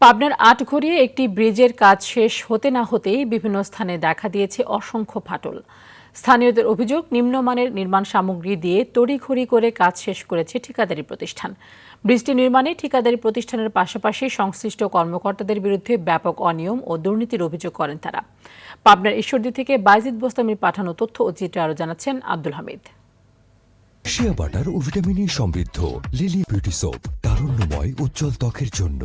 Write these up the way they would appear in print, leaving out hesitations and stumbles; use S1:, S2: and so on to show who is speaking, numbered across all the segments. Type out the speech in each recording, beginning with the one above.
S1: পাবনার আটঘরিয়ে একটি ব্রিজের কাজ শেষ হতে না হতেই বিভিন্ন স্থানে দেখা দিয়েছে অসংখ্য ফাটল। স্থানীয়দের অভিযোগ, নিম্নমানের নির্মাণ সামগ্রী দিয়ে তড়িঘড়ি করে কাজ শেষ করেছে ঠিকাদারি প্রতিষ্ঠান। ব্রিজটি নির্মাণে ঠিকাদারি প্রতিষ্ঠানের পাশাপাশি সংশ্লিষ্ট কর্মকর্তাদের বিরুদ্ধে ব্যাপক অনিয়ম ও দুর্নীতির অভিযোগ করেন তারা। পাবনার ঈশ্বরদী থেকে বাইজিদ বোস্তামির পাঠানো তথ্য ও চিত্রে আরও জানাচ্ছেন আব্দুল হামিদ।
S2: শিয়া বাটার ও ভিটামিন সমৃদ্ধ লিলি বিউটি সোপ, তারুণ্যময় উজ্জ্বল ত্বকের জন্য।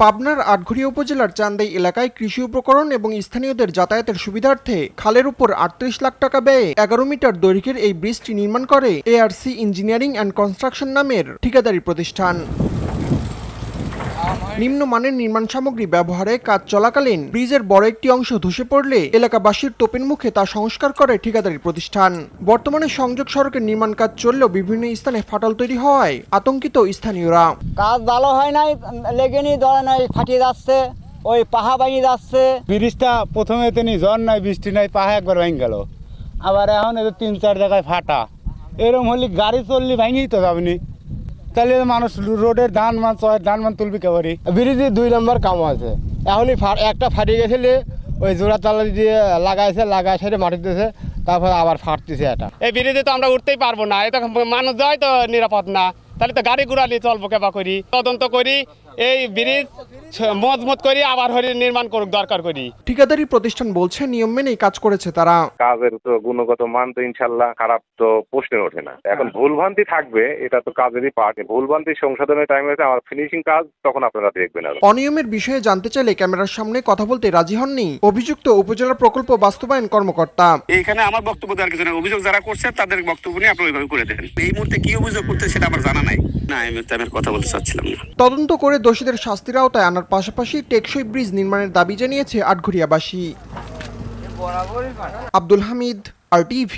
S3: পাবনার আটঘরিয়া উপজেলার চান্দাই এলাকায় কৃষি উপকরণ এবং স্থানীয়দের যাতায়াতের সুবিধার্থে খালের উপর ৩৮ লাখ টাকা ব্যয়ে ১১ মিটার দৈর্ঘ্যের এই ব্রিজটি নির্মাণ করে এআরসি ইঞ্জিনিয়ারিং অ্যান্ড কনস্ট্রাকশন নামের ঠিকাদারি প্রতিষ্ঠান। নিম্নমানের নির্মাণ সামগ্রী ব্যবহারে কাজ চলাকালীন ব্রিজের বড় একটি অংশ ধসে পড়লে এলাকাবাসীর তোপের মুখে তা সংস্কার করে ঠিকাদারি প্রতিষ্ঠান। বর্তমানে সংযোগ সড়কের নির্মাণ কাজ চললেও বিভিন্ন স্থানে ফাটল তৈরি হওয়ায় আতঙ্কিত স্থানীয়রা।
S4: কাজ ভালো হয় নাই, লেগেনি ধরে নাই, ফাটিয়ে যাচ্ছে, ওই পাহা ভাঙি যাচ্ছে।
S5: ব্রিজটা প্রথমে তেনি ঝড় নাই, বৃষ্টি নাই, পাহা একবার ভেঙে গেল। আবার এখন এদের ৩-৪ জায়গায় ফাটা। এরকম হলে গাড়ি চললে ভেঙেই তো যাবেনি, তাহলে মানুষ রোডের ধান মান তুলবি কেবারি।
S6: ব্রিজে ২ নম্বর কাম আছে, এখনই একটা ফাটিয়ে গেছিলে, ওই জোড়া তালা দিয়ে লাগাই সেটা মাটি দিয়েছে, তারপর আবার ফাটতেছে। এটা
S7: এই ব্রিজে তো আমরা উঠতেই পারবো না, এটা মানুষ যায় তো নিরাপদ না, তাহলে তো গাড়ি ঘোড়া নিয়ে চলবো কেবা করি, তদন্ত করি, এই ব্রিজ মজবুত করি আবার নির্মাণ করুক দরকার করি।
S3: ঠিকাদারি প্রতিষ্ঠান বলছে নিয়ম মেনেই কাজ করেছে তারা।
S8: কাজের তো গুণগত মান তো ইনশাল্লাহ খারাপ তো প্রশ্নে ওঠে না। এখন ভুলভ্রান্তি থাকবে, এটা তো কাজেরই পার্ট। ভুলভ্রান্তি সংশোধনের টাইম হয়েছে, আমার ফিনিশিং কাজ তখন আপনারা দেখবেন।
S3: অনিয়মের বিষয়ে জানতে চাইলে ক্যামেরার সামনে কথা বলতে রাজি হননি অভিযুক্ত উপজেলা প্রকল্প বাস্তবায়ন কর্মকর্তা।
S9: এইখানে আমার বক্তব্য দেওয়ার কিছু না, অভিযোগ যারা করছে তাদের বক্তব্য নিয়ে আপনি ওইভাবে করে দেন। এই মুহূর্তে কি অভিযোগ করতে সেটা আমার জানা নাই, না আমি কথা বলতে চাচ্ছিলাম না।
S3: তদন্ত করে দোষীদের শাস্তির আওতায় আনার পাশাপাশি টেকসই ব্রিজ নির্মাণের দাবি জানিয়েছে আটঘরিয়াবাসী। আব্দুল হামিদ, RTV।